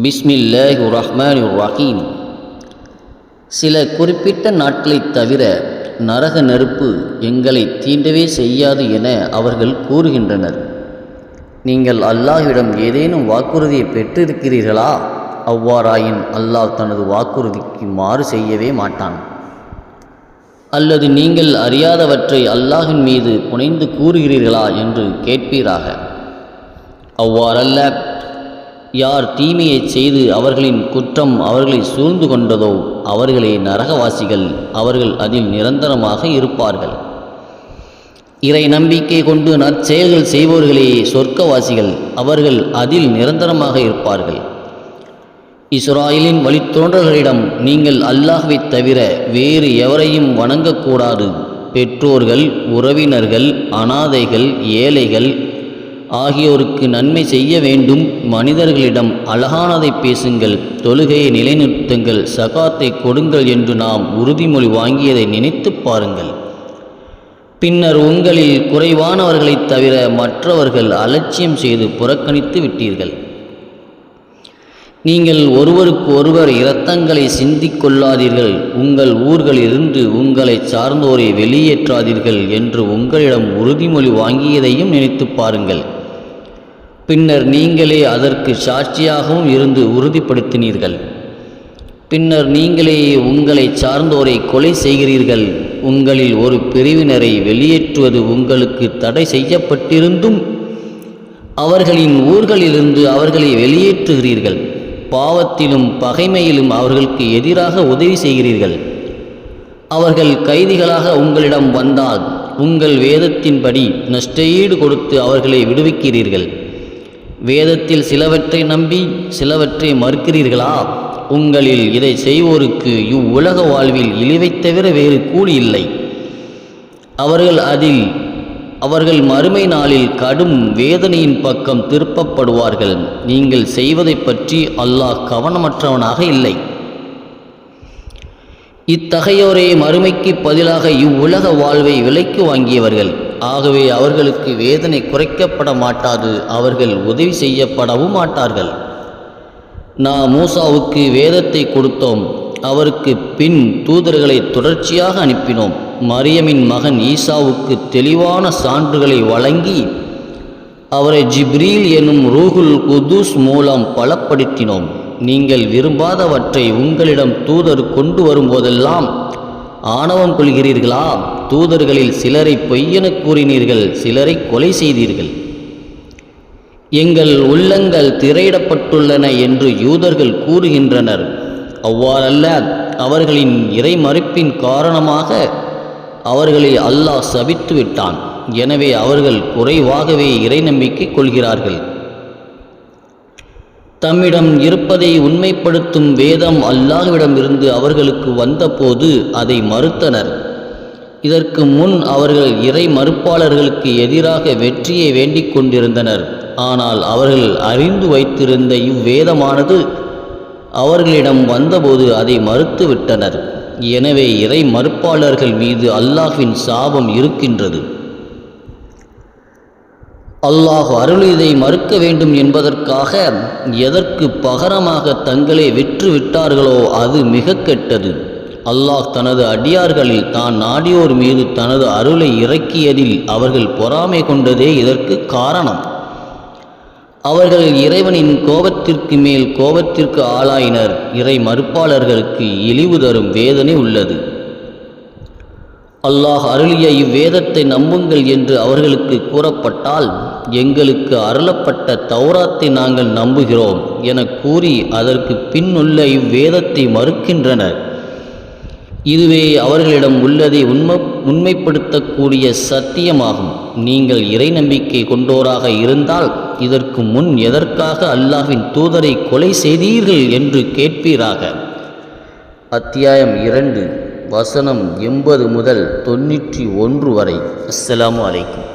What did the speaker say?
பிஸ்மில்லாஹிர் ரஹ்மானிர் ரஹீம். சில குறிப்பிட்ட நாட்களைத் தவிர நரக நெருப்பு எங்களை தீண்டவே செய்யாது என அவர்கள் கூறுகின்றனர். நீங்கள் அல்லாஹ்விடம் ஏதேனும் வாக்குறுதியை பெற்றிருக்கிறீர்களா? அவ்வாறாயின் அல்லாஹ் தனது வாக்குறுதிக்கு மாறு செய்யவே மாட்டான். அல்லது நீங்கள் அறியாதவற்றை அல்லாஹின் மீது புனைந்து கூறுகிறீர்களா என்று கேட்பீராக. அவ்வாறல்ல. யார் தீமையை செய்து அவர்களின் குற்றம் அவர்களை சூழ்ந்து கொண்டதோ அவர்களே நரகவாசிகள், அவர்கள் அதில் நிரந்தரமாக இருப்பார்கள். இறை நம்பிக்கை கொண்டு நற்செயல்கள் செய்பவர்களே சொர்க்கவாசிகள், அவர்கள் அதில் நிரந்தரமாக இருப்பார்கள். இஸ்ராயலின் வழித்தோன்றல்களிடம் நீங்கள் அல்லாஹ்வைத் தவிர வேறு எவரையும் வணங்கக்கூடாது. பெற்றோர்கள், உறவினர்கள், அனாதைகள், ஏழைகள் ஆகியோருக்கு நன்மை செய்ய வேண்டும். மனிதர்களிடம் அழகானதை பேசுங்கள், தொழுகையை நிலைநிறுத்துங்கள், சகாத்தை கொடுங்கள் என்று நாம் உறுதிமொழி வாங்கியதை நினைத்து பாருங்கள். பின்னர் உங்களில் குறைவானவர்களைத் தவிர மற்றவர்கள் அலட்சியம் செய்து புறக்கணித்து விட்டீர்கள். நீங்கள் ஒருவருக்கு ஒருவர் இரத்தங்களை சிந்திக் கொள்ளாதீர்கள், உங்கள் ஊர்களிலிருந்து உங்களை சார்ந்தோரை வெளியேற்றாதீர்கள் என்று உங்களிடம் உறுதிமொழி வாங்கியதையும் நினைத்து பாருங்கள். பின்னர் நீங்களே அதற்கு சாட்சியாகவும் இருந்து உறுதிப்படுத்தினீர்கள். பின்னர் நீங்களே உங்களை சார்ந்தோரை கொலை செய்கிறீர்கள். உங்களில் ஒரு பிரிவினரை வெளியேற்றுவது உங்களுக்கு தடை செய்யப்பட்டிருந்தும் அவர்களின் ஊர்களிலிருந்து அவர்களை வெளியேற்றுகிறீர்கள். பாவத்திலும் பகைமையிலும் அவர்களுக்கு எதிராக உதவி செய்கிறீர்கள். அவர்கள் கைதிகளாக உங்களிடம் வந்தால் உங்கள் வேதத்தின்படி நஷ்டஈடு கொடுத்து அவர்களை விடுவிக்கிறீர்கள். வேதத்தில் சிலவற்றை நம்பி சிலவற்றை மறுக்கிறீர்களா? உங்களில் இதை செய்வோருக்கு இவ்வுலக வாழ்வில் இழிவைத் தவிர வேறு கூலி இல்லை. அவர்கள் மறுமை நாளில் கடும் வேதனையின் பக்கம் திருப்பப்படுவார்கள். நீங்கள் செய்வதை பற்றி அல்லாஹ் கவனமற்றவனாக இல்லை. இத்தகையோரே மறுமைக்கு பதிலாக இவ்வுலக வாழ்வை விலைக்கு வாங்கியவர்கள். ஆகவே அவர்களுக்கு வேதனை குறைக்கப்பட மாட்டாது, அவர்கள் உதவி செய்யப்படவும் மாட்டார்கள். நாம் மூசாவுக்கு வேதத்தை கொடுத்தோம், அவருக்கு பின் தூதர்களை தொடர்ச்சியாக அனுப்பினோம். மரியமின் மகன் ஈசாவுக்கு தெளிவான சான்றுகளை வழங்கி அவரை ஜிப்ரீல் எனும் ரூஹுல் குதூஸ் மூலம் பலப்படுத்தினோம். நீங்கள் விரும்பாதவற்றை உங்களிடம் தூதர் கொண்டு வரும்போதெல்லாம் ஆணவம் கொள்கிறீர்களா? தூதர்களில் சிலரை பொய்யென கூறினீர்கள், சிலரை கொலை செய்தீர்கள். எங்கள் உள்ளங்கள் திரையிடப்பட்டுள்ளன என்று யூதர்கள் கூறுகின்றனர். அவ்வாறல்ல, அவர்களின் இறை மறுப்பின் காரணமாக அவர்களை அல்லாஹ் சபித்து விட்டான். எனவே அவர்கள் குறைவாகவே இறை நம்பிக்கை கொள்கிறார்கள். தம்மிடம் இருப்பதை உண்மைப்படுத்தும் வேதம் அல்லாஹ்விடமிருந்து அவர்களுக்கு வந்தபோது அதை மறுத்தனர். இதற்கு முன் அவர்கள் இறை மறுப்பாளர்களுக்கு எதிராக வெற்றியை வேண்டிக் கொண்டிருந்தனர். ஆனால் அவர்கள் அறிந்து வைத்திருந்த இவ்வேதமானது அவர்களிடம் வந்தபோது அதை மறுத்துவிட்டனர். எனவே இறை மறுப்பாளர்கள் மீது அல்லாஹ்வின் சாபம் இருக்கின்றது. அல்லாஹ் அருளியதை மறுக்க வேண்டும் என்பதற்காக எதற்கு பகரமாக தங்களை விற்று விட்டார்களோ அது மிக கெட்டது. அல்லாஹ் தனது அடியார்களில் தான் நாடியோர் மீது தனது அருளை இறக்கியதில் அவர்கள் பொறாமை கொண்டதே இதற்கு காரணம். அவர்கள் இறைவனின் கோபத்திற்கு மேல் கோபத்திற்கு ஆளாயினர். இறை மறுப்பாளர்களுக்கு இழிவு தரும் வேதனை உள்ளது. அல்லாஹ் அருளிய இவ்வேதத்தை நம்புங்கள் என்று அவர்களுக்கு கூறப்பட்டால், எங்களுக்கு அருளப்பட்ட தௌராத்தை நாங்கள் நம்புகிறோம் என கூறி அதற்கு பின்னுள்ள இவ்வேதத்தை மறுக்கின்றனர். இதுவே அவர்களிடம் உள்ளதை உண்மைப்படுத்தக்கூடிய சத்தியமாகும். நீங்கள் இறை நம்பிக்கை கொண்டோராக இருந்தால் இதற்கு முன் எதற்காக அல்லாஹ்வின் தூதரை கொலை செய்தீர்கள் என்று கேட்பீராக. அத்தியாயம் 2 வசனம் 80 முதல் 91 வரை. அஸ்ஸலாமு அலைக்கும்.